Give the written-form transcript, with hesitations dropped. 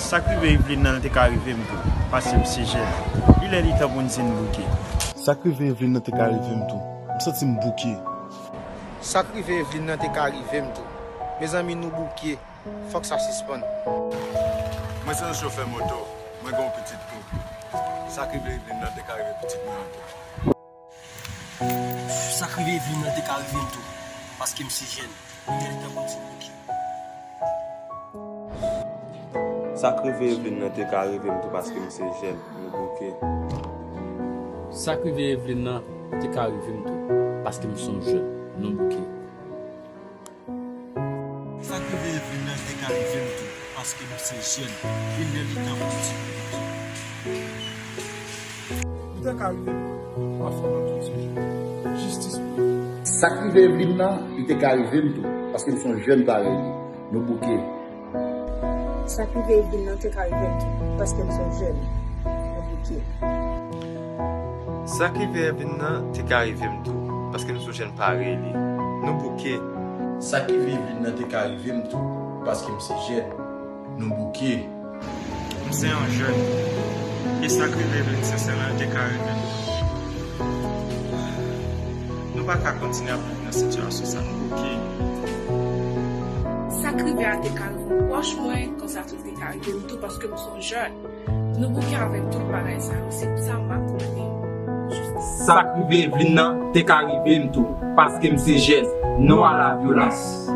Ça qui veut Evelyn nan te ka arrivé m'tou parce que c'est jeune. Il est l'état pour nous bouquet. Ça qui veut Evelyn nan te ka arrivé m'tou. Me senti m'bouqué. Ça qui veut Evelyn nan te ka arrivé m'tou. Mes amis nous bouquet. Faut que ça suspende. Moi c'est un chauffeur moto. Moi j'ai un petit tout. Ça qui veut Evelyn nan te ka arrivé petit moi. Ça qui veut Evelyn nan te ka arrivé m'tou parce que c'est jeune. Il est l'état pour nous bouquet. Ça crive Evelyn nan te ka arrivé m'tou parce que c'est jeune, nous bouquet. Ça qui veut Evelyn nan te ka arrivé m'tou parce que nous sommes jeunes, nous bouquet. Ça qui veut Evelyn nan te ka arrivé m'tou parce que nous sommes jeunes, il est l'état pour nous bouquet. Il te ka arrivé parce que nous sommes jeunes. Justice. Ça qui veut Evelyn nan, il te ka arrivé m'tou parce que nous sommes jeunes pareil, nous bouquet. Ça qui veut Evelyn nan te ka arrivé parce que nous sommes jeunes, nous bouquet. Ça qui veut Evelyn nan te ka arrivé m'tou parce que nous sommes jeunes pareil, nous bouquet. Ça qui veut Evelyn nan te ka arrivé m'tou parce que c'est jeune, nous bouquet. C'est un jeune. Et ça qui veut Evelyn c'est là te ka arrivé. Nous pas qu'à continuer à vivre dans cette situation ça nous bouquet. Ça crive à tes calmes. Franchement, quand ça trouve des calmes, tout parce que nous sommes jeunes. Nous bouquons avec tout pareil, ça. C'est ça, ma compris. Ça qui veut Evelyn nan te ka arrivé m'tou parce que c'est jeune, non à la violence.